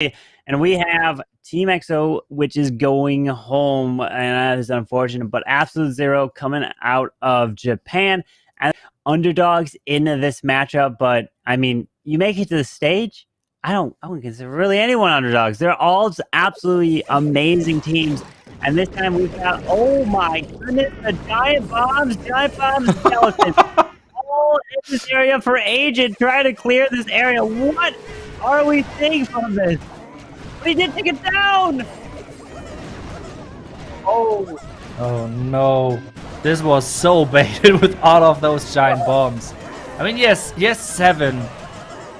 And we have Team XO, which is going home, and that is unfortunate. But Absolute Zero coming out of Japan and underdogs in this matchup. But I mean, you make it to the stage. I wouldn't consider really anyone underdogs. They're all just absolutely amazing teams. And this time we've got, oh my goodness, the giant bombs, skeletons. All in this area for Agent, trying to clear this area. What are we seeing from this? But he did take it down! Oh. Oh no. This was so baited with all of those giant bombs. I mean, yes, 7.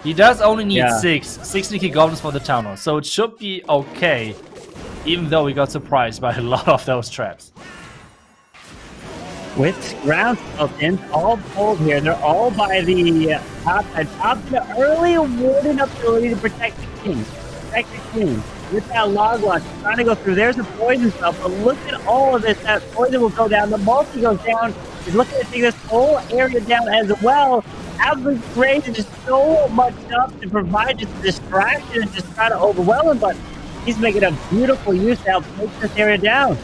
He does only need 6 sneaky goblins for the town hall, so it should be okay. Even though we got surprised by a lot of those traps. With ground skeletons all pulled here, they're all by the top side. Top the early warden ability to protect the king. With that log launch, trying to go through. There's a poison spell, but look at all of this. That poison will go down. The multi goes down. He's looking to take this whole area down as well. Absolute crazy, just so much stuff to provide just a distraction and just try to overwhelm him, but he's making a beautiful use to help take this area down.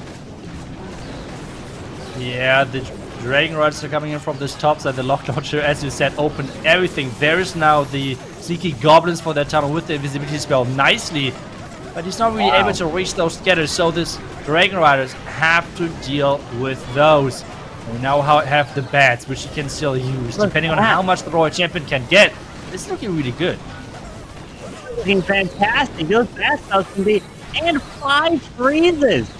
Yeah, the Dragon Riders are coming in from this top side. The lock launcher, as you said, opened everything. There is now the sneaky goblins for that tunnel with the invisibility spell nicely. But he's not really able to reach those getters, so this Dragon Riders have to deal with those. And we now have the bats, which he can still use, depending on how much the Royal Champion can get. It's looking really good. Looking fantastic. Those bats can be, and 5 freezes.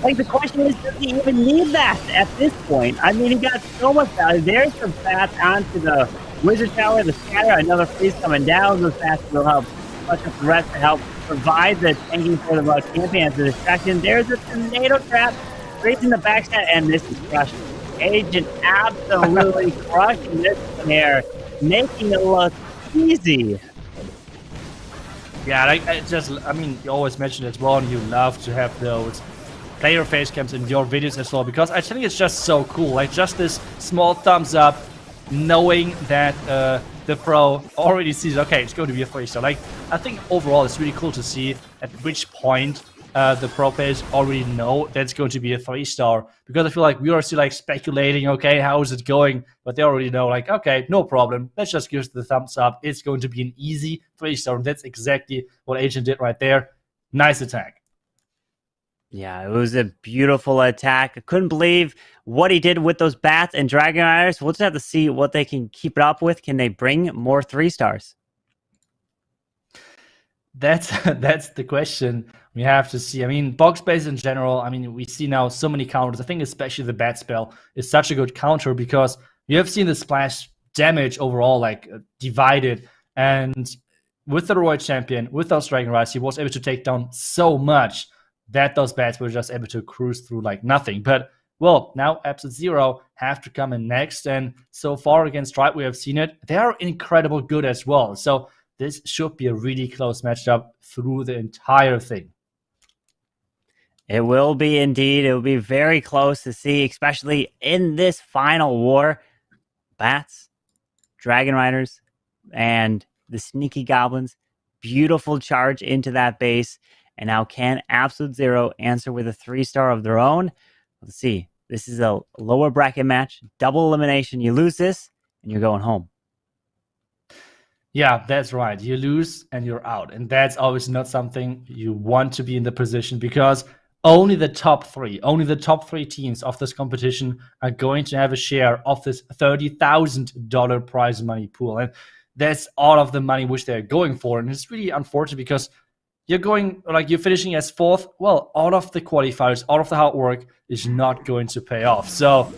Like, the question is, does he even need that at this point? I mean, he got so much value. There's some bats onto the Wizard Tower, the Scatter, another freeze coming down. Those bats will help much of the rest to help provide the tanking for the Royal Champion as a distraction. There's a tornado trap, freezing the backside, and this is crushing. Agent absolutely crushing this one here, making it look easy. Yeah, I mean, you always mention it as well, and you love to have those player face cams in your videos as well, because I think it's just so cool. Like, just this small thumbs up, knowing that the pro already sees, okay, it's going to be a 3-star. Like, I think overall it's really cool to see at which point the pro players already know that it's going to be a 3-star, because I feel like we are still like speculating, okay, how is it going? But they already know, like, okay, no problem, let's just give the thumbs up. It's going to be an easy 3-star, and that's exactly what Agent did right there. Nice attack. Yeah, it was a beautiful attack. I couldn't believe what he did with those bats and Dragon Riders. We'll just have to see what they can keep it up with. Can they bring more 3-stars? That's the question we have to see. I mean, box base in general, I mean, we see now so many counters. I think especially the bat spell is such a good counter, because you have seen the splash damage overall, like, divided. And with the Royal Champion, with those Dragon Riders, he was able to take down so much that those bats were just able to cruise through like nothing. But, well, now Absolute Zero have to come in next. And so far against Stripe, we have seen it. They are incredible good as well. So this should be a really close matchup through the entire thing. It will be indeed. It will be very close to see, especially in this final war. Bats, Dragon Riders, and the sneaky goblins. Beautiful charge into that base. And now can Absolute Zero answer with a 3-star of their own? Let's see. This is a lower bracket match. Double elimination. You lose this, and you're going home. Yeah, that's right. You lose, and you're out. And that's always not something you want to be in the position, because only the top 3 teams of this competition are going to have a share of this $30,000 prize money pool. And that's all of the money which they're going for. And it's really unfortunate, because you're finishing as 4th. Well, all of the qualifiers, all of the hard work is not going to pay off. So,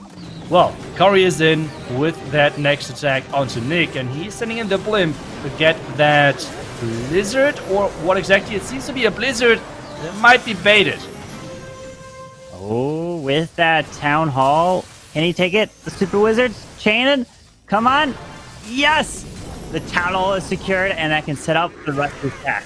well, Corey is in with that next attack onto Nick, and he's sending in the blimp to get that blizzard, or what exactly? It seems to be a blizzard that might be baited. Oh, with that town hall, can he take it? The super wizard, Chainin, come on, yes! The town hall is secured, and that can set up the rest of the attack.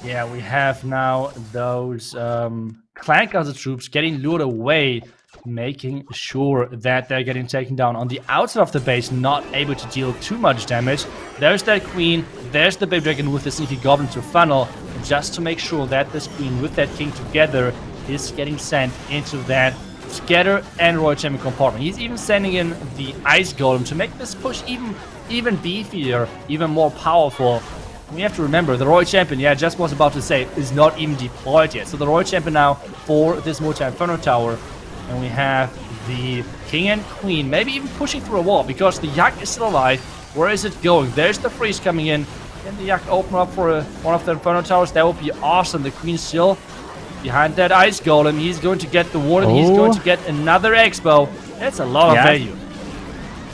Yeah, we have now those Clan Castle troops getting lured away making sure that they're getting taken down on the outside of the base, not able to deal too much damage. There's that queen, there's the baby dragon with the sneaky goblin to funnel, just to make sure that this queen with that king together is getting sent into that scatter and royal champion compartment. He's even sending in the ice golem to make this push even beefier, even more powerful. We have to remember, the Royal Champion, yeah, just was about to say, is not even deployed yet. So the Royal Champion now for this multi-inferno tower. And we have the King and Queen, maybe even pushing through a wall, because the Yak is still alive. Where is it going? There's the freeze coming in. Can the Yak open up for one of the Inferno towers? That would be awesome. The Queen still behind that Ice Golem. He's going to get the Warden. He's going to get another Expo. That's a lot of value.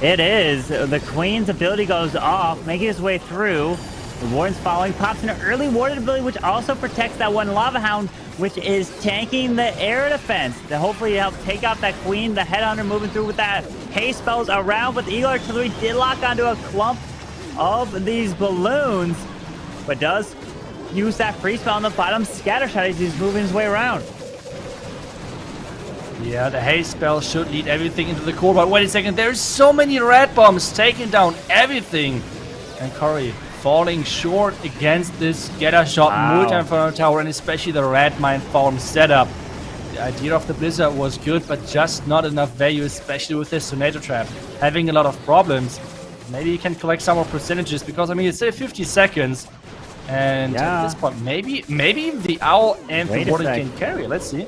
It is. The Queen's ability goes off, making his way through. The Warden's following, pops an early Warden ability, which also protects that one Lava Hound, which is tanking the air defense to hopefully help take out that Queen. The Headhunter moving through with that haste spells around, but the Eagle Artillery did lock onto a clump of these balloons, but does use that free spell on the bottom scatter shot as he's moving his way around. Yeah, the haste spell should lead everything into the core, but wait a second, there's so many red bombs taking down everything. And Curry falling short against this scatter shot multi-inferno tower, and especially the red mine farm setup. The idea of the blizzard was good, but just not enough value, especially with this tornado trap having a lot of problems. Maybe you can collect some more percentages, because I mean it's still 50 seconds, and at this point maybe the owl and the warden can carry. Let's see.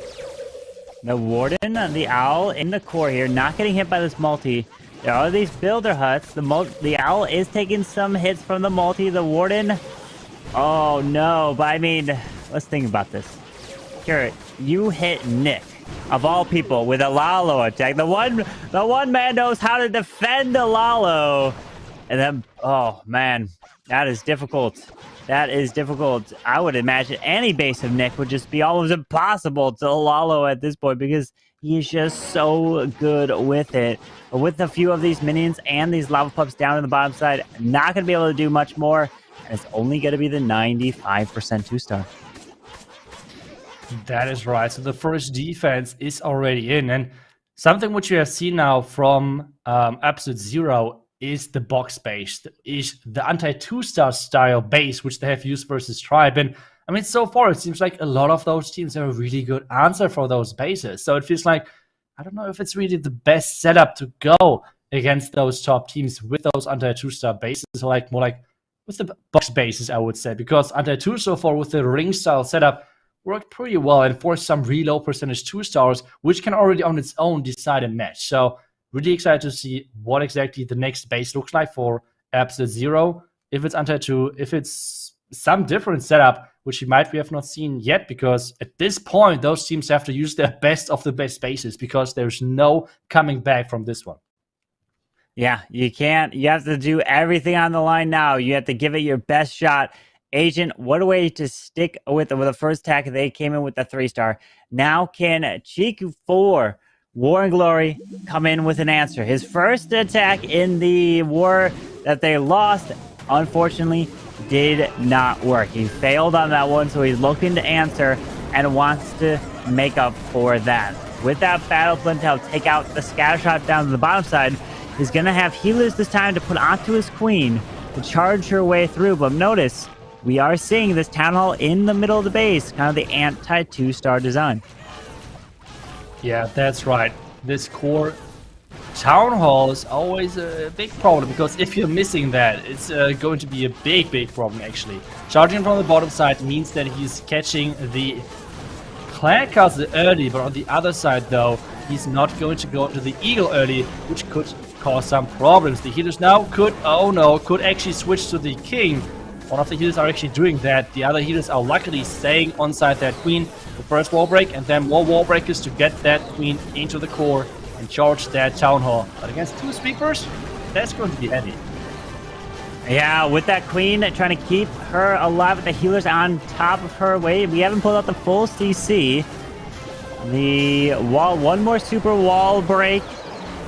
The warden and the owl in the core here, not getting hit by this multi. There are these builder huts. The owl is taking some hits from the multi. The warden, oh no! But I mean, let's think about this. Here, you hit Nick, of all people, with a Lalo attack. The one man knows how to defend a Lalo, and then oh man, that is difficult. That is difficult. I would imagine any base of Nick would just be almost impossible to Lalo at this point, because he's just so good with it. But with a few of these minions and these lava pups down on the bottom side, not going to be able to do much more. And it's only going to be the 95% 2-star. That is right. So the first defense is already in. And something which you have seen now from episode 0 is the box base, is the anti-2-star style base, which they have used versus Tribe. And I mean, so far, it seems like a lot of those teams have a really good answer for those bases. So it feels like, I don't know if it's really the best setup to go against those top teams with those anti-2-star bases, or like more like with the box bases, I would say, because anti-2 so far with the ring style setup worked pretty well and forced some really low percentage 2-stars, which can already on its own decide a match. So really excited to see what exactly the next base looks like for episode 0. If it's anti-2, if it's some different setup, which we have not seen yet, because at this point, those teams have to use their best of the best bases, because there's no coming back from this one. Yeah, you can't. You have to do everything on the line now. You have to give it your best shot. Agent, what a way to stick with the first attack. They came in with the 3-star. Now can Cheek 4, War and Glory, come in with an answer? His first attack in the war that they lost, unfortunately, did not work. He failed on that one, so he's looking to answer and wants to make up for that. With that battle plan to help take out the scatter shot down to the bottom side, he's going to have healers this time to put onto his queen to charge her way through. But notice, we are seeing this town hall in the middle of the base, kind of the anti-2-star design. Yeah, that's right. This core town hall is always a big problem, because if you're missing that, it's going to be a big problem, actually. Charging from the bottom side means that he's catching the clan castle early, but on the other side, though, he's not going to go to the eagle early, which could cause some problems. The healers now could actually switch to the king. One of the healers are actually doing that. The other healers are luckily staying on side that queen. The first wall break, and then more wall breakers to get that queen into the core and charge that town hall. But against 2 sweepers, that's going to be heavy. Yeah, with that queen trying to keep her alive with the healers on top of her. Wait, we haven't pulled out the full CC. The wall, one more super wall break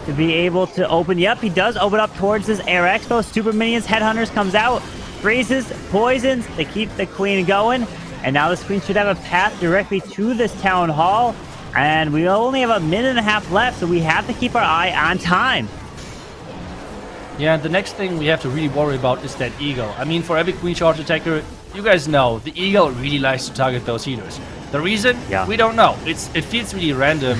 to be able to open. Yep, he does open up towards this Air Expo. Super Minions, Headhunters comes out, freezes, poisons to keep the queen going. And now this queen should have a path directly to this town hall. And we only have a minute and a half left, so we have to keep our eye on time. Yeah, the next thing we have to really worry about is that Eagle. I mean, for every Queen Charge attacker, you guys know, the Eagle really likes to target those healers. The reason? Yeah. We don't know. It feels really random,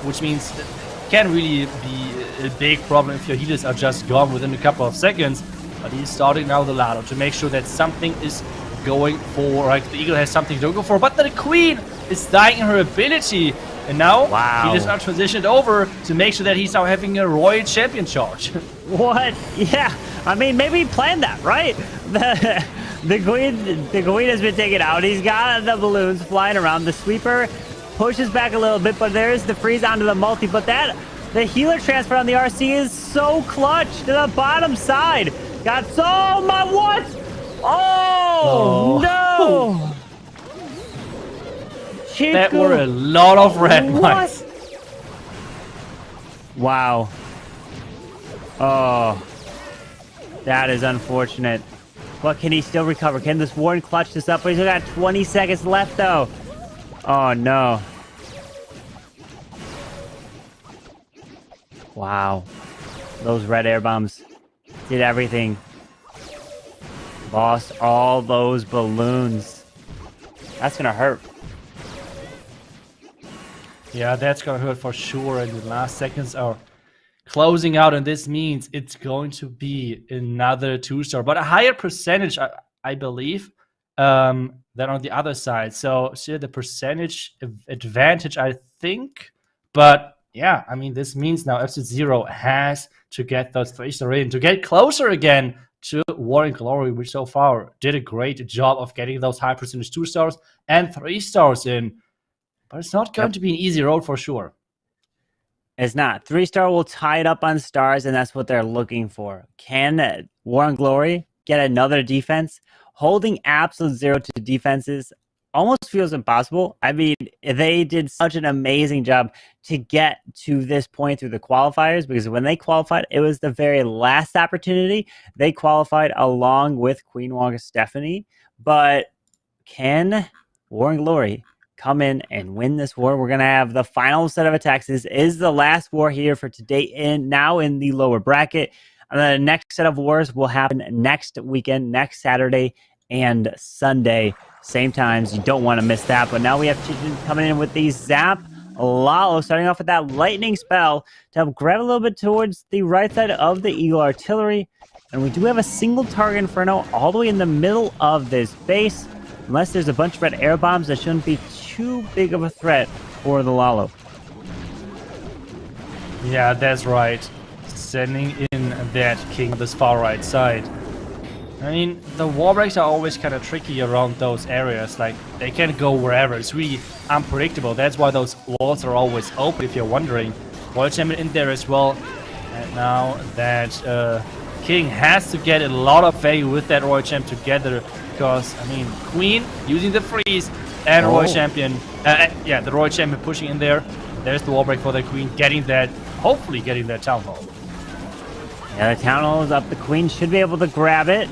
which means it can really be a big problem if your healers are just gone within a couple of seconds. But he's starting now the Lado to make sure that something is going for, like the Eagle has something to go for, but the Queen is dying in her ability. And now he is now transitioned over to make sure that he's now having a Royal Champion charge. What? Yeah, I mean, maybe he planned that, right? The Queen has been taken out. He's got the balloons flying around. The sweeper pushes back a little bit, but there's the freeze onto the multi. But the healer transfer on the RC is so clutch to the bottom side. Got so much. What? Oh, no! Chico. That were a lot of red mines. Wow. Oh, that is unfortunate. But can he still recover? Can this Warren clutch this up? But he's still got 20 seconds left, though. Oh, no. Wow. Those red air bombs did everything. Lost all those balloons. That's going to hurt. Yeah, that's going to hurt for sure. And the last seconds are closing out, and this means it's going to be another 2-star, but a higher percentage, I believe, than on the other side. So still the percentage advantage, I think. But yeah, I mean, this means now F-Zero has to get those 3-star in to get closer again to War and Glory, which so far did a great job of getting those high percentage 2-stars and 3-stars in. But it's not going to be an easy road for sure. It's not. 3-star will tie it up on stars, and that's what they're looking for. Can War and Glory get another defense? Holding Absolute Zero to defenses almost feels impossible. I mean, they did such an amazing job to get to this point through the qualifiers, because when they qualified, it was the very last opportunity. They qualified along with Queen Wong Stephanie. But can War and Glory come in and win this war? We're going to have the final set of attacks. This is the last war here for today, now in the lower bracket. And the next set of wars will happen next weekend, next Saturday and Sunday. Same times. You don't want to miss that. But now we have Chichen coming in with the Zap Lalo, starting off with that lightning spell to help grab a little bit towards the right side of the Eagle Artillery. And we do have a single target Inferno all the way in the middle of this base. Unless there's a bunch of red air bombs, that shouldn't be too big of a threat for the Lalo. Yeah, that's right. Sending in that king this far right side. I mean, the wall breaks are always kind of tricky around those areas. Like, they can go wherever. It's really unpredictable. That's why those walls are always open, if you're wondering. Royal Champion in there as well. And now that king has to get a lot of value with that Royal Champion together. Because, I mean, Queen using the freeze and Royal Champion. Yeah, the Royal Champion pushing in there. There's the wall break for the Queen, getting that, hopefully getting that Town Hall. Yeah, the Town Hall is up. The Queen should be able to grab it.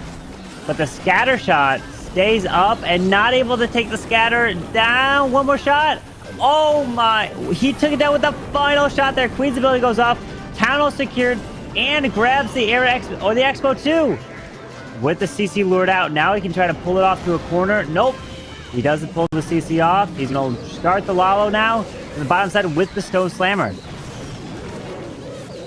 But the scatter shot stays up and not able to take the scatter down. One more shot. Oh my. He took it down with the final shot there. Queen's ability goes off. Town Hall secured and grabs the Air Expo, or the Expo 2. With the CC lured out. Now he can try to pull it off to a corner. Nope. He doesn't pull the CC off. He's going to start the Lalo now on the bottom side with the Stone Slammer.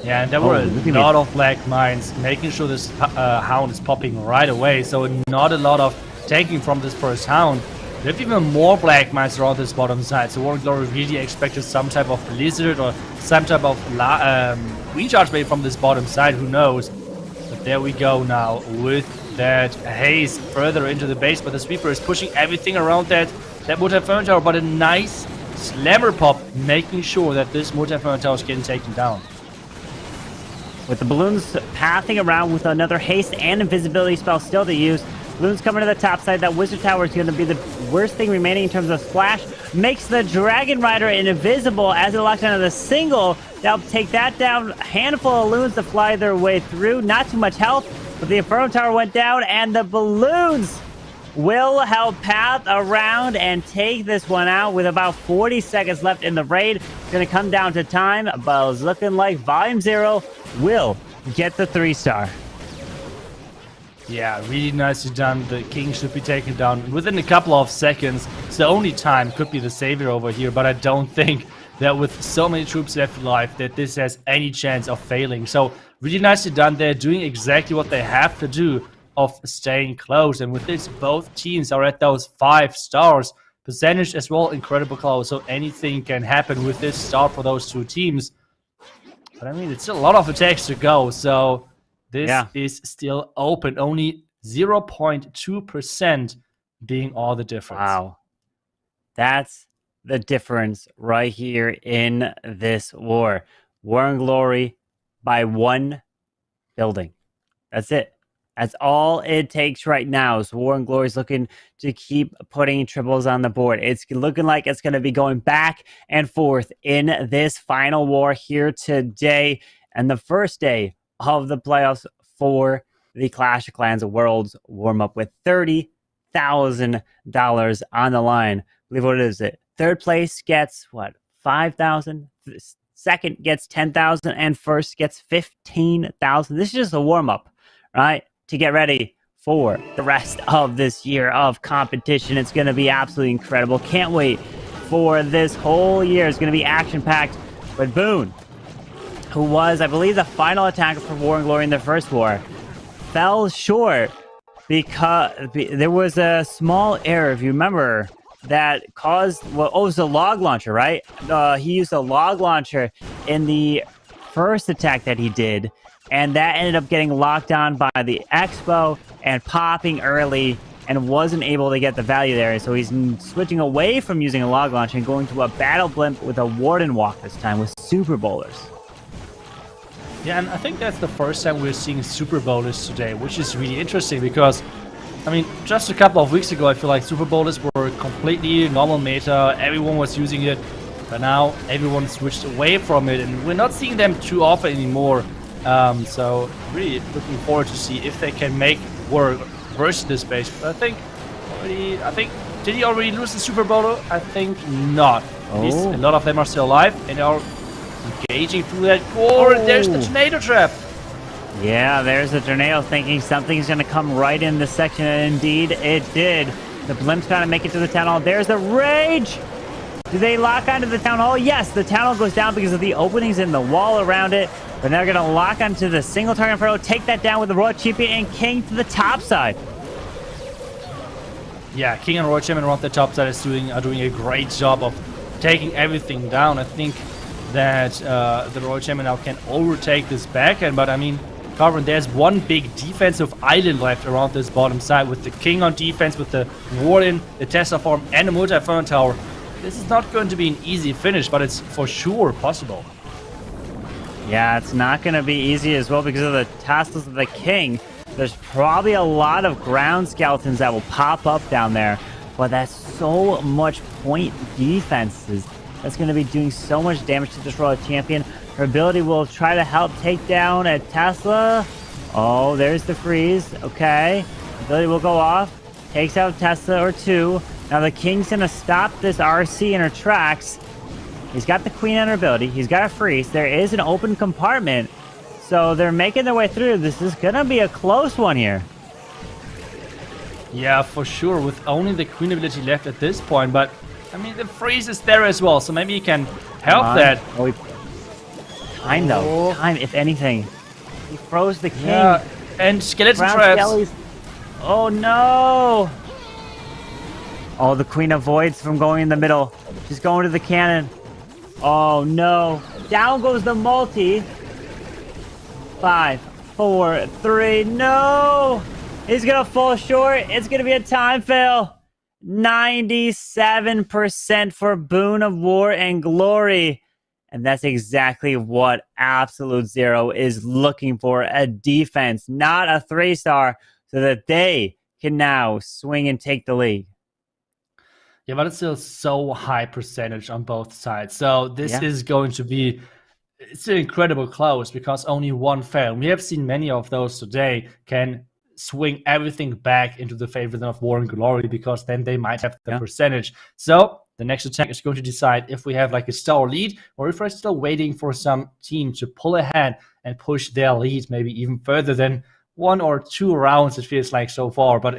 Yeah, and there were a lot of black mines, making sure this hound is popping right away. So not a lot of taking from this first hound. There are even more black mines around this bottom side. So War and Glory really expected some type of blizzard or some type of recharge maybe from this bottom side. Who knows? But there we go now with that haze further into the base. But the sweeper is pushing everything around that multi-inferno tower. But a nice slammer pop, making sure that this multi-inferno tower is getting taken down. With the balloons pathing around with another haste and invisibility spell still to use. Balloons coming to the top side. That Wizard Tower is going to be the worst thing remaining in terms of splash. Makes the Dragon Rider invisible as it locks onto the single. They'll take that down. A handful of balloons to fly their way through. Not too much health, but the Inferno Tower went down, and the balloons will help path around and take this one out with about 40 seconds left in the raid. It's going to come down to time, but it's looking like Volume 0 will get the 3-star. Yeah, really nicely done. The king should be taken down within a couple of seconds. It's the only time could be the savior over here, but I don't think that with so many troops left alive that this has any chance of failing. So really nicely done. They're doing exactly what they have to do of staying close. And with this, both teams are at those 5 stars. Percentage as well, incredible close. So anything can happen with this start for those two teams. But I mean, it's still a lot of attacks to go. So this is still open. Only 0.2% being all the difference. Wow. That's the difference right here in this war. War and Glory by 1 building. That's it. That's all it takes right now. So War and Glory is looking to keep putting triples on the board. It's looking like it's going to be going back and forth in this final war here today. And the first day of the playoffs for the Clash of Clans Worlds warm-up with $30,000 on the line. I believe what is it? Third place gets, what, 5,000? Second gets 10,000, and first gets 15,000. This is just a warm-up, right? To get ready for the rest of this year of competition. It's going to be absolutely incredible. Can't wait for this whole year. It's going to be action-packed. But Boone, who was, I believe, the final attacker for War and Glory in the first war, fell short because there was a small error, if you remember, that caused, well, it was a log launcher, right? He used a log launcher in the first attack that he did, and that ended up getting locked on by the Expo and popping early and wasn't able to get the value there. So he's switching away from using a log launcher and going to a battle blimp with a Warden Walk this time with Super Bowlers. Yeah, and I think that's the first time we're seeing Super Bowlers today, which is really interesting because, I mean, just a couple of weeks ago, I feel like Super Bowlers were completely normal meta. Everyone was using it, but now everyone switched away from it, and we're not seeing them too often anymore. So really looking forward to see if they can make work versus this base. But I think did he already lose the Super Bowler? I think not. At least a lot of them are still alive and are engaging through that. Oh, there's the tornado trap. Yeah, there's the tornado, thinking something's going to come right in this section, and indeed it did. The blimp's trying to make it to the town hall. There's the rage. Do they lock onto the town hall? Yes, the town hall goes down because of the openings in the wall around it. But now they're going to lock onto the single target Inferno, take that down with the Royal Champion and King to the top side. Yeah, King and Royal Champion around the top side are doing a great job of taking everything down. I think that the Royal Champion now can overtake this backhand, but I mean, Carvin, there's one big defensive island left around this bottom side with the King on defense, with the Warden, the Tesla Farm, and the Multi-Inferno Tower. This is not going to be an easy finish, but it's for sure possible. Yeah, it's not going to be easy as well because of the tassels of the King. There's probably a lot of ground skeletons that will pop up down there, but that's so much point defenses. That's going to be doing so much damage to this Royal Champion. Her ability will try to help take down a Tesla. Oh, there's the freeze. Okay. Ability will go off. Takes out Tesla or two. Now the King's going to stop this RC in her tracks. He's got the Queen on her ability. He's got a freeze. There is an open compartment. So they're making their way through. This is going to be a close one here. Yeah, for sure. With only the Queen ability left at this point. But, I mean, the freeze is there as well. So maybe he can help that. Oh, time, though. Time, if anything. He froze the King. Yeah, and skeleton traps. Skellies. Oh, no. Oh, the Queen avoids from going in the middle. She's going to the cannon. Oh, no. Down goes the multi. 5, 4, 3. No! He's going to fall short. It's going to be a time fail. 97% for Boon of War and Glory. And that's exactly what Absolute Zero is looking for. A defense, not a 3-star, so that they can now swing and take the lead. Yeah, but it's still so high percentage on both sides. So this is going to be, it's an incredible close because only one fail. We have seen many of those today can swing everything back into the favor of War and Glory, because then they might have the percentage. So the next attack is going to decide if we have like a star lead, or if we're still waiting for some team to pull ahead and push their lead maybe even further than 1 or 2 rounds, it feels like so far. But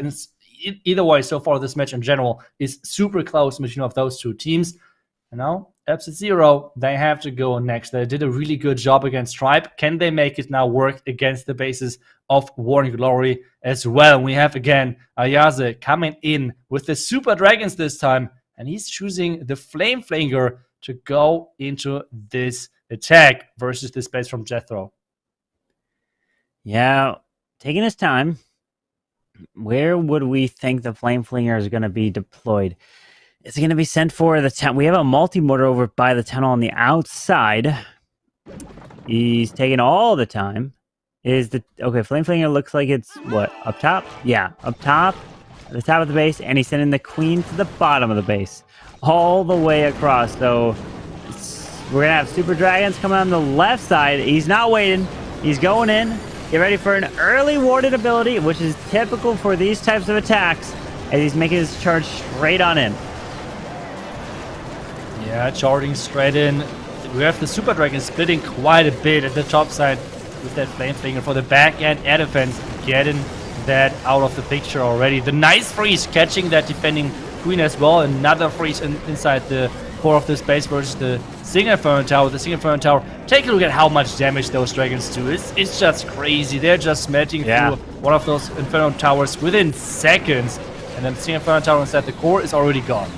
either way, so far this match in general is super close between of those two teams. And now Zero, they have to go next. They did a really good job against Tribe. Can they make it now work against the bases of War and Glory as well? We have again Ayase coming in with the Super Dragons this time, and he's choosing the Flame Flinger to go into this attack versus this base from Jethro. Yeah, taking his time. Where would we think the Flame Flinger is going to be deployed? Is it going to be sent for the tunnel? We have a multi-mortar over by the tunnel on the outside. He's taking all the time. Okay, Flame Flinger looks like it's, what, up top? Yeah, up top, at the top of the base, and he's sending the Queen to the bottom of the base. All the way across, so we're going to have Super Dragons coming on the left side. He's not waiting. He's going in. Get ready for an early warded ability, which is typical for these types of attacks, as he's making his charge straight on in. Yeah, charging straight in. We have the Super Dragon splitting quite a bit at the top side with that Flame Flinger for the back end air defense, getting that out of the picture already. The nice freeze catching that defending Queen as well. Another freeze inside the core of this base versus the Single Inferno Tower. The Single Inferno Tower, take a look at how much damage those dragons do. It's just crazy. They're just smelting through one of those Inferno Towers within seconds. And then the Single Inferno Tower inside the core is already gone.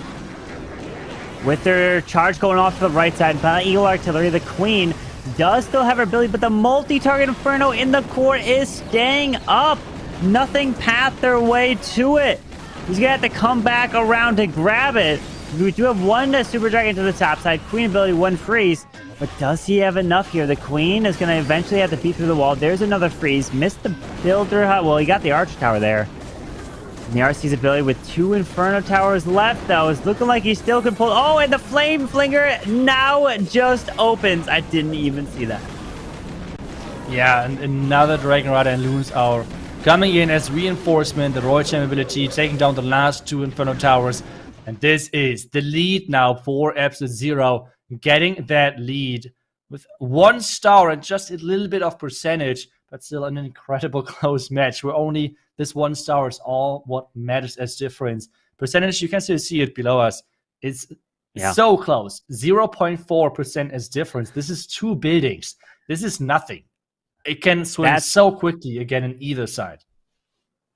With their charge going off to the right side, Eagle Artillery, the Queen does still have her ability, but the multi-target Inferno in the core is staying up. Nothing pathed their way to it. He's going to have to come back around to grab it. We do have one Super Dragon to the top side. Queen ability, 1 freeze. But does he have enough here? The Queen is going to eventually have to beat through the wall. There's another freeze. Missed the Builder. Well, he got the Arch Tower there. And the RC's ability with 2 Inferno Towers left, though, is looking like he still could pull. Oh, and the Flame Flinger now just opens. I didn't even see that. Yeah, and another Dragon Rider and Loons are coming in as reinforcement. The Royal Gem ability taking down the last 2 Inferno Towers. And this is the lead now for Zero, getting that lead with 1 star and just a little bit of percentage, but still an incredible close match where only this 1 star is all what matters as difference. Percentage, you can still see it below us. It's so close. 0.4% as difference. This is 2 buildings. This is nothing. It can swing so quickly again in either side.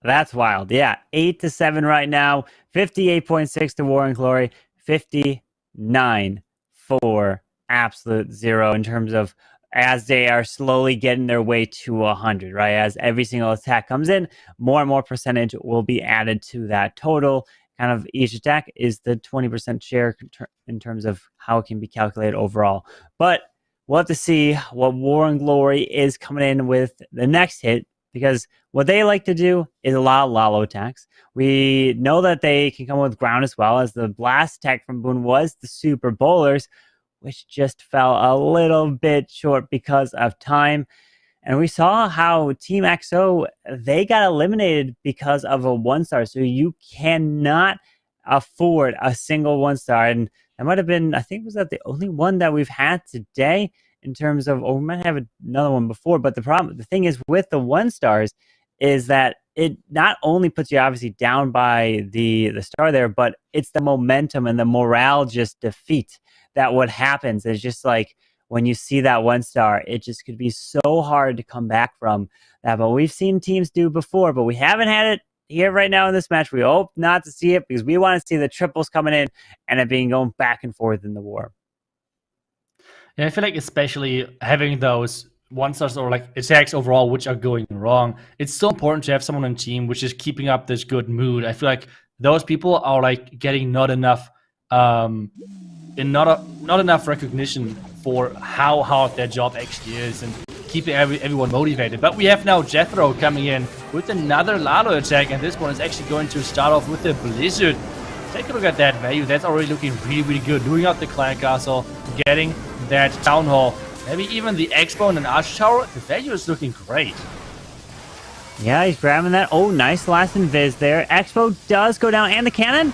That's wild. Yeah, 8-7 right now. 58.6 to War and Glory. 59 for Absolute Zero in terms of as they are slowly getting their way to 100, right? As every single attack comes in, more and more percentage will be added to that total. Kind of each attack is the 20% share in terms of how it can be calculated overall. But we'll have to see what War and Glory is coming in with the next hit, because what they like to do is a lot of Lalo attacks. We know that they can come with ground as well, as the blast attack from Boone was the Super Bowlers, which just fell a little bit short because of time. And we saw how Team XO, they got eliminated because of a 1-star. So you cannot afford a single 1-star. And that might have been, I think, was that the only one that we've had today in terms of, or we might have another one before. But the thing is with the 1-stars is that it not only puts you obviously down by the star there, but it's the momentum and the morale just defeat. That what happens is just like when you see that 1-star, it just could be so hard to come back from that. But we've seen teams do before, but we haven't had it here right now in this match. We hope not to see it because we want to see the triples coming in and it being going back and forth in the war. Yeah, I feel like especially having those 1-stars or like attacks overall which are going wrong, it's so important to have someone on team which is keeping up this good mood. I feel like those people are like getting not enough not enough recognition for how hard their job actually is and keeping everyone motivated. But we have now Jethro coming in with another Lalo attack, and this one is actually going to start off with the Blizzard. Take a look at that value. That's already looking really, really good. Doing out the Clan Castle, getting that Town Hall, maybe even the Expo and an Arch Tower. The value is looking great. Yeah, he's grabbing that. Oh, nice last invis there. Expo does go down, and the cannon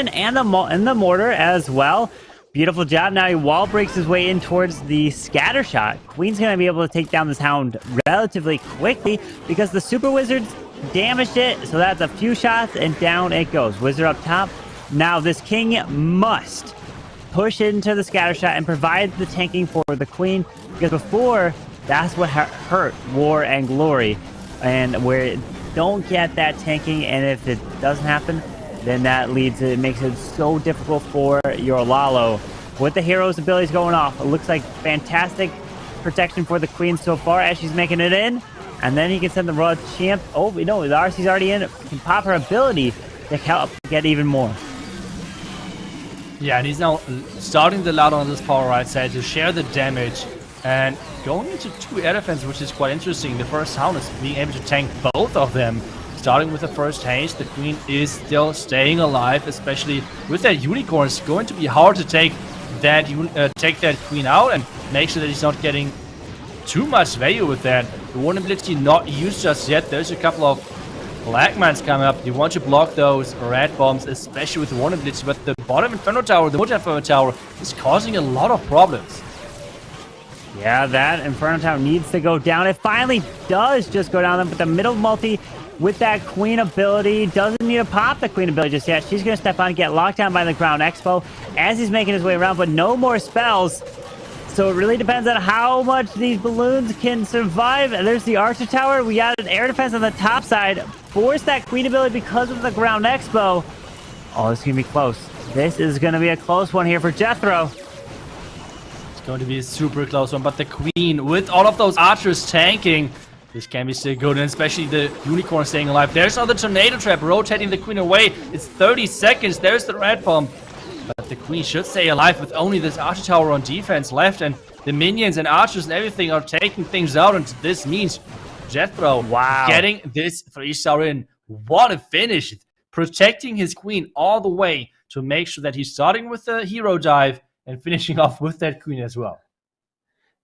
and the mortar as well. Beautiful job. Now he wall breaks his way in towards the scatter shot. Queen's going to be able to take down this Hound relatively quickly because the Super Wizards damaged it. So that's a few shots, and down it goes. Wizard up top. Now this King must push into the scatter shot and provide the tanking for the Queen, because before, that's what hurt War and Glory, and where it don't get that tanking, and if it doesn't happen, then that makes it so difficult for your Lalo. With the hero's abilities going off, it looks like fantastic protection for the Queen so far as she's making it in, and then he can send the Raw Champ. Oh, no, the RC's already in. Can pop her ability to help get even more. Yeah, and he's now starting the ladder on this power right side to share the damage and going into 2 air defense, which is quite interesting. The first Hound is being able to tank both of them. Starting with the first haste, the Queen is still staying alive, especially with that Unicorn. It's going to be hard to take that Queen out and make sure that he's not getting too much value with that. The vulnerability not used just yet. There's a couple of Blackmans coming up. You want to block those red bombs, especially with the vulnerability, but the bottom Inferno Tower, the Inferno Tower, is causing a lot of problems. Yeah, that Inferno Tower needs to go down. It finally does just go down, but the middle multi with that Queen ability doesn't need to pop the Queen ability just yet. She's going to step on and get locked down by the Ground Expo as he's making his way around, but no more spells. So it really depends on how much these balloons can survive. And there's the Archer Tower. We got an air defense on the top side. Force that Queen ability because of the Ground Expo. Oh, this is going to be close. This is going to be a close one here for Jethro. It's going to be a super close one, but the Queen, with all of those archers tanking, this can be still good, and especially the Unicorn staying alive. There's another Tornado Trap rotating the Queen away. It's 30 seconds. There's the red bomb. But the Queen should stay alive with only this Archer Tower on defense left, and the minions and archers and everything are taking things out, and this means Jethro getting this 3-star in. What a finish! Protecting his Queen all the way to make sure that he's starting with the hero dive and finishing off with that Queen as well.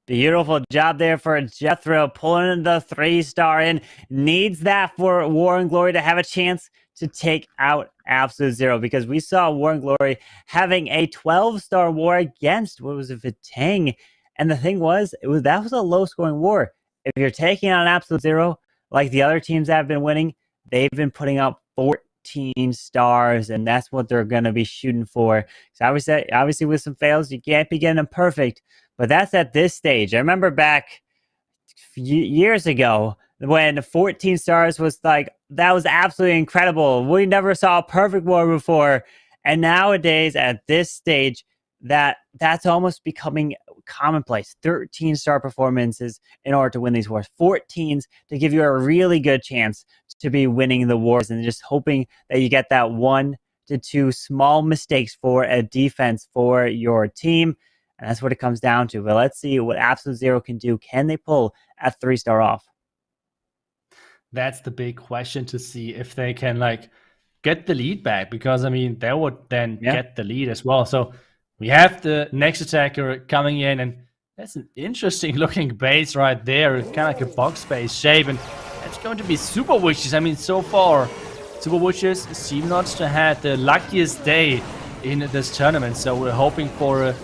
Beautiful job there for Jethro, pulling the 3-star in. Needs that for War and Glory to have a chance to take out Absolute Zero, because we saw War and Glory having a 12-star war against, what was it, Vitang. And the thing was, that was a low-scoring war. If you're taking on Absolute Zero, like the other teams that have been winning, they've been putting up 14 stars, and that's what they're going to be shooting for. So obviously with some fails, you can't be getting them perfect, but that's at this stage. I remember back years ago when 14 stars was like, that was absolutely incredible. We never saw a perfect war before. And nowadays at this stage, that's almost becoming commonplace. 13-star performances in order to win these wars. 14s to give you a really good chance to be winning the wars, and just hoping that you get that 1 to 2 small mistakes for a defense for your team. And that's what it comes down to. But let's see what Absolute Zero can do. Can they pull a 3-star off? That's the big question, to see if they can get the lead back, because I mean they would then get the lead as well. So we have the next attacker coming in, and that's an interesting looking base right there. It's kind of like a box base shape, and it's going to be Super Witches. I mean, so far Super Witches seem not to have the luckiest day in this tournament, so we're hoping for a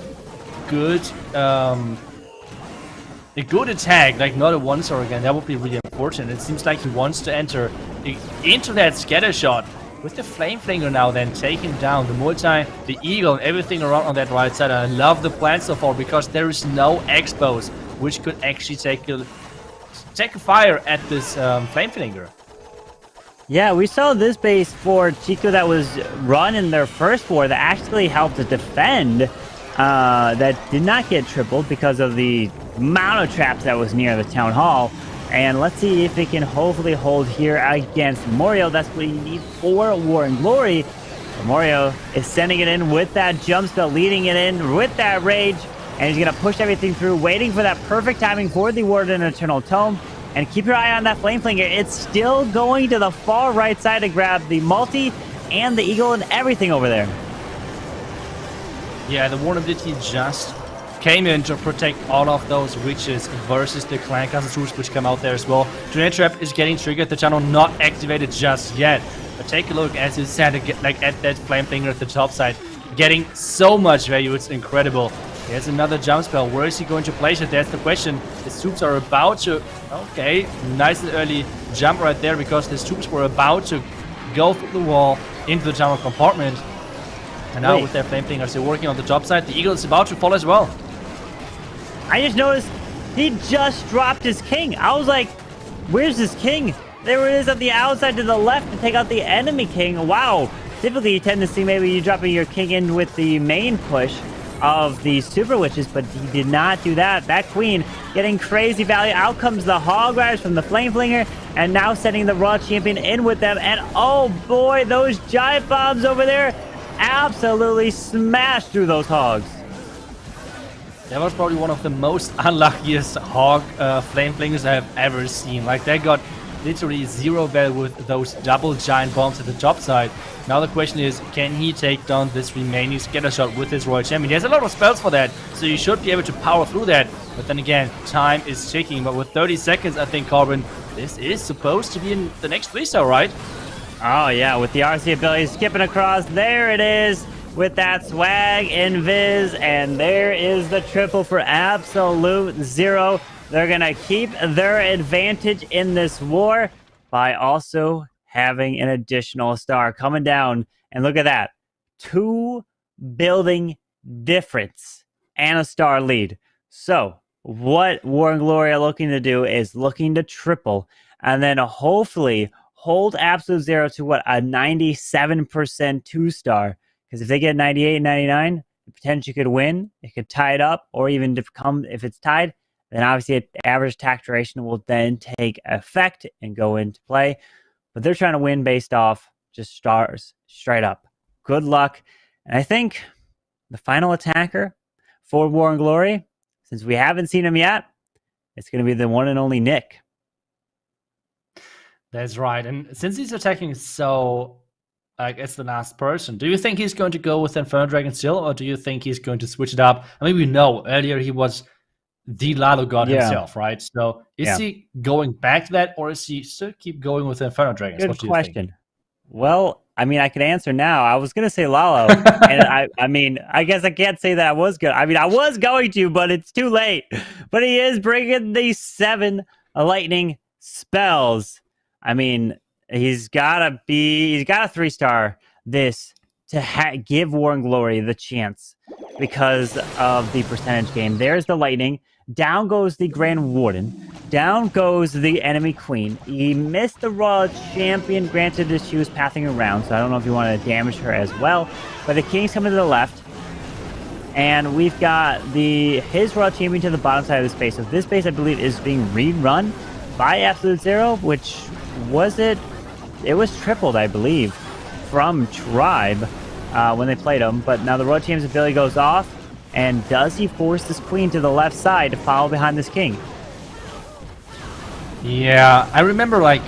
good attack, like not a 1-star again. That would be really important. It seems like he wants to enter into that scatter shot with the Flame Flinger now, then taking down the multi, the eagle, and everything around on that right side. And I love the plan so far, because there is no expos which could actually take a fire at this Flame Flinger. Yeah, we saw this base for Chico that was run in their first war that actually helped to defend. That did not get tripled because of the amount of traps that was near the Town Hall. And let's see if it can hopefully hold here against Morio. That's what you need for War and Glory. Morio is sending it in with that jump spell, leading it in with that rage. And he's going to push everything through, waiting for that perfect timing for the Warden Eternal Tome. And keep your eye on that Flame Flinger. It's still going to the far right side to grab the multi and the eagle and everything over there. Yeah, the vulnerability just came in to protect all of those witches versus the clan castle troops which come out there as well. Grenade trap is getting triggered, the channel not activated just yet. But take a look, as you said, like at that flame finger at the top side, getting so much value, it's incredible. Here's another jump spell. Where is he going to place it? That's the question. The troops are about to... Okay, nice and early jump right there, because the troops were about to go through the wall into the tunnel compartment. And now with their flame fingers, they're working on the top side. The eagle is about to fall as well. I just noticed he just dropped his king. I was like, where's his king? There it is on the outside to the left to take out the enemy king. Wow. Typically, you tend to see maybe you dropping your king in with the main push of the super witches, but he did not do that. That queen getting crazy value. Out comes the hog riders from the flame flinger, and now sending the raw champion in with them. And oh boy, those giant bombs over there absolutely smashed through those hogs. That was probably one of the most unluckiest hog flame flingers I have ever seen. Like, they got literally 0 value with those double giant bombs at the top side. Now the question is, can he take down this remaining scatter shot with his royal champion? He has a lot of spells for that, so you should be able to power through that. But then again, time is ticking. But with 30 seconds, I think, Corbin, this is supposed to be in the next 3-star, right? Oh yeah, with the RC ability skipping across, there it is with that swag invis, and there is the triple for Absolute Zero. They're gonna keep their advantage in this war by also having an additional star coming down. And look at that, 2 building difference and a star lead. So what War and Glory are looking to do is looking to triple, and then hopefully hold Absolute Zero to what, a 97% 2-star. Because if they get 98, 99, the potential could win. It could tie it up, or even if it's tied, then obviously average attack duration will then take effect and go into play. But they're trying to win based off just stars straight up. Good luck. And I think the final attacker for War and Glory, since we haven't seen him yet, it's going to be the one and only Nick. That's right. And since he's attacking so, like, as the last person, do you think he's going to go with Inferno Dragon still, or do you think he's going to switch it up? I mean, we know earlier he was the Lalo God himself, right? So is he going back to that, or is he still keep going with Inferno Dragons? Good question. Well, I mean, I can answer now. I was going to say Lalo, and I mean, I guess I can't say that I was good. I mean, I was going to, but it's too late. But he is bringing the 7 lightning spells. I mean, he's got a 3-star this to give War and Glory the chance because of the percentage game. There's the lightning. Down goes the Grand Warden. Down goes the enemy queen. He missed the Raw Champion. Granted, she was pathing around, so I don't know if you want to damage her as well. But the king's coming to the left. And we've got his Raw Champion to the bottom side of the space. So this base, I believe, is being rerun by Absolute Zero, which it was tripled, I believe, from Tribe when they played him. But now the Road Team's ability goes off, and does he force this queen to the left side to follow behind this king? Yeah, I remember, like,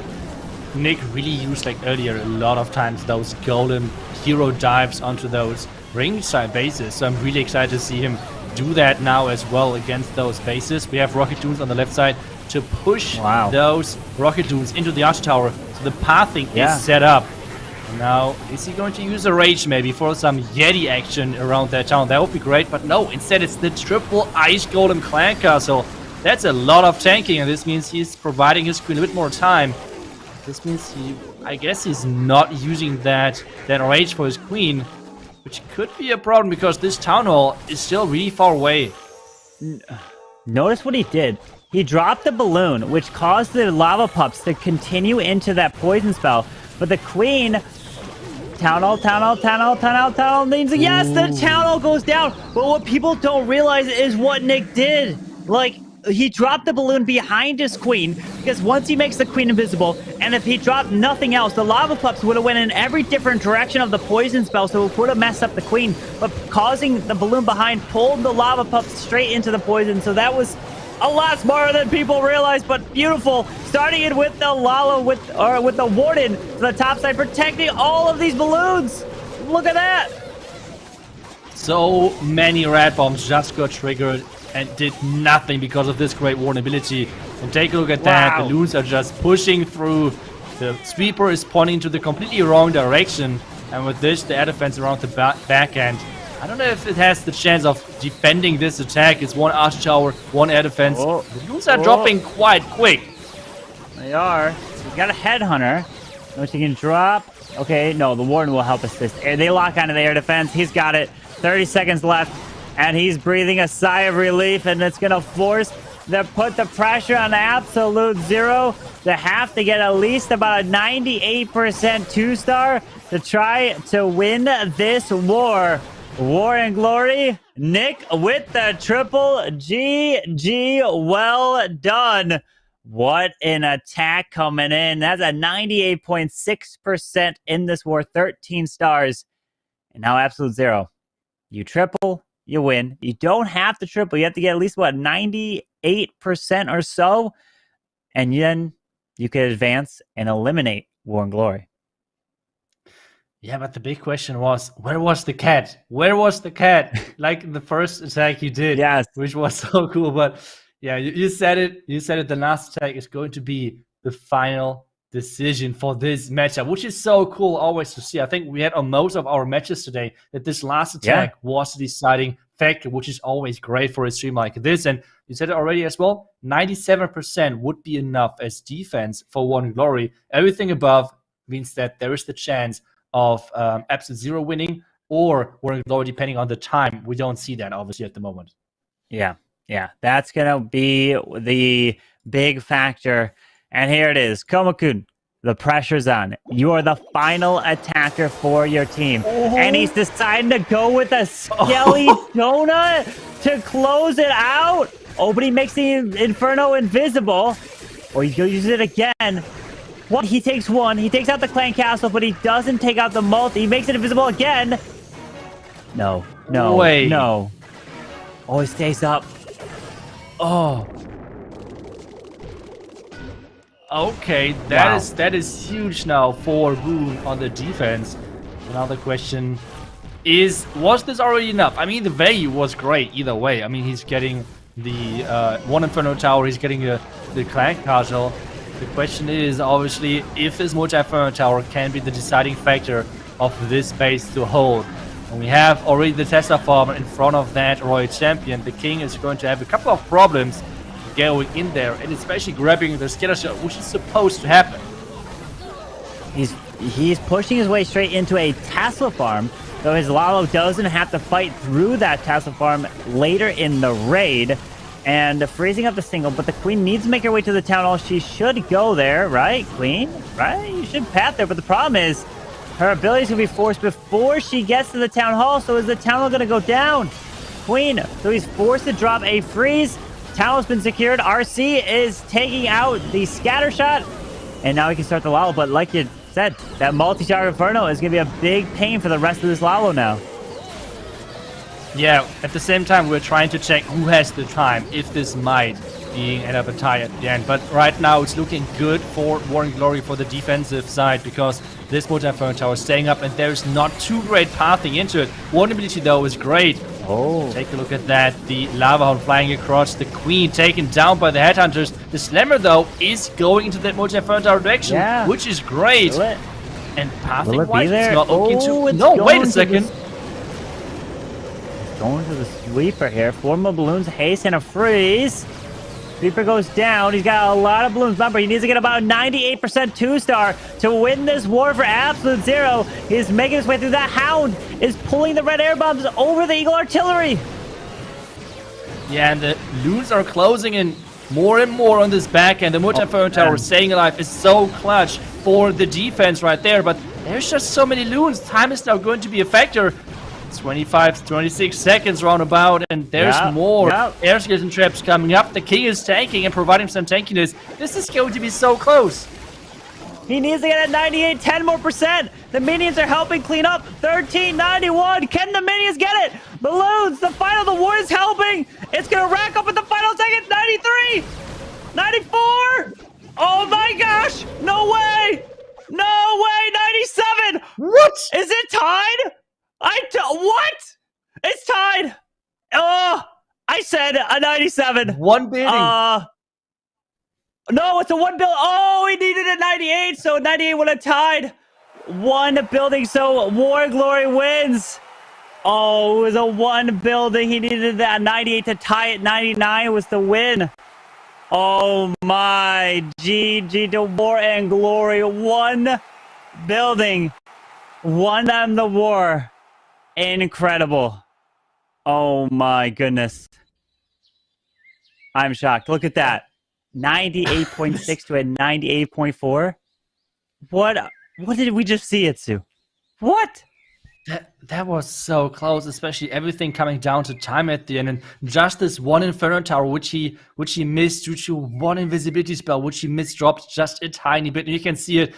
Nick really used, like, earlier a lot of times those golden hero dives onto those ringside bases. So I'm really excited to see him do that now as well against those bases. We have Rocket Dunes on the left side to push those Rocket Dunes into the Archer Tower. So the pathing is set up. Now, is he going to use a Rage maybe for some Yeti action around that town? That would be great, but no, instead it's the triple Ice Golem Clan Castle. That's a lot of tanking, and this means he's providing his queen a bit more time. This means I guess he's not using that Rage for his queen, which could be a problem because this town hall is still really far away. Notice what he did. He dropped the balloon, which caused the lava pups to continue into that poison spell. But the queen, town hall, means yes, the town hall goes down. But what people don't realize is what Nick did. Like, he dropped the balloon behind his queen, because once he makes the queen invisible, and if he dropped nothing else, the lava pups would have went in every different direction of the poison spell, so it would have messed up the queen. But causing the balloon behind pulled the lava pups straight into the poison, so that was a lot smarter than people realize, but beautiful. Starting it with the Lalo, with the Warden to the top side, protecting all of these balloons. Look at that. So many rat bombs just got triggered and did nothing because of this great warn ability. And take a look at that. The loons are just pushing through. The sweeper is pointing to the completely wrong direction. And with this, the air defense around the back end. I don't know if it has the chance of defending this attack. It's one archer tower, one air defense. The loons are dropping quite quick. They are. He's got a headhunter, which he can drop. Okay, no, the warden will help assist. They lock onto the air defense. He's got it. 30 seconds left, and he's breathing a sigh of relief, and it's going to force put the pressure on Absolute Zero to have to get at least about a 98% 2-star to try to win this war. War and Glory, Nick with the triple GG. Well done. What an attack coming in. That's a 98.6% in this war, 13 stars. And now Absolute Zero. You triple, you win. You don't have to triple. You have to get at least, what, 98% or so? And then you could advance and eliminate War and Glory. Yeah, but the big question was, where was the cat? Where was the cat? Like the first attack you did, yes, which was so cool. But yeah, you said it. You said it. The last attack is going to be the final decision for this matchup, which is so cool always to see. I think we had on most of our matches today that this last attack was the deciding factor, which is always great for a stream like this. And you said it already as well, 97% would be enough as defense for War and Glory. Everything above means that there is the chance of Absolute Zero winning or War and Glory, depending on the time. We don't see that, obviously, at the moment. Yeah, that's going to be the big factor. And here it is. Komakun, the pressure's on. You are the final attacker for your team. And he's deciding to go with a Skelly Donut to close it out. Oh, but he makes the Inferno invisible. Or he's going to use it again. What? He takes one. He takes out the Clan Castle, but he doesn't take out the multi. He makes it invisible again. No. Wait. No. Oh, he stays up. Oh. Okay, that is huge now for Boone on the defense. Another question is, was this already enough? I mean, the value was great either way. I mean, he's getting the one Inferno Tower, he's getting the Clan Castle. The question is, obviously, if this multi-Inferno Tower can be the deciding factor of this base to hold. And we have already the Tesla Farmer in front of that Royal Champion. The King is going to have a couple of problems going in there, and especially grabbing the scatter shot, which is supposed to happen. He's pushing his way straight into a Tesla farm, so his Lalo doesn't have to fight through that Tesla farm later in the raid, and freezing up the single. But the Queen needs to make her way to the town hall. She should go there, right, Queen? Right? You should path there, but the problem is her abilities will be forced before she gets to the town hall. So is the town hall going to go down? Queen, so he's forced to drop a freeze. Town has been secured. RC is taking out the scatter shot, and now he can start the Lalo. But like you said, that multi-shot Inferno is going to be a big pain for the rest of this Lalo now. Yeah, at the same time, we're trying to check who has the time, if this might be end up a tie at the end. But right now, it's looking good for War and Glory for the defensive side, because this multi-Inferno Tower is staying up, and there's not too great pathing into it. One ability, though, is great. Oh. Take a look at that. The Lava Hound flying across, the Queen taken down by the Headhunters. The Slammer, though, is going into that multi-Inferno Tower direction, which is great. And pathing-wise, it's not looking too... No, wait a second. Going to the Sweeper here. 4 more balloons, haste, and a freeze. Sweeper goes down. He's got a lot of balloons. Remember, he needs to get about 98% 2-star to win this war for Absolute Zero. He's making his way through. That Hound is pulling the red air bombs over the Eagle Artillery. Yeah, and the loons are closing in more and more on this back end. The multi-Inferno Tower staying alive is so clutch for the defense right there. But there's just so many loons. Time is now going to be a factor. 25, 26 seconds roundabout, and there's more air skeleton traps coming up. The King is tanking and providing some tankiness. This is going to be so close. He needs to get at 98, 10 more percent. The minions are helping clean up. 1391. Can the minions get it? Balloons, the final, the war is helping. It's going to rack up at the final second. 93, 94. Oh my gosh. No way. No way. 97. What? Is it tied? What? It's tied. Oh, I said a 97. One building. No, it's a one build. Oh, he needed a 98, so 98 would have tied. One building, so War Glory wins. Oh, it was a one building. He needed that 98 to tie it. 99 was the win. Oh my, GG to War and Glory. One building. Won them the war. Incredible. Oh my goodness. I'm shocked. Look at that. 98.6 to a 98.4. What did we just see, Itsu? What? That was so close, especially everything coming down to time at the end, and just this one Inferno Tower, which he missed due to one invisibility spell, which he misdropped just a tiny bit. And you can see it.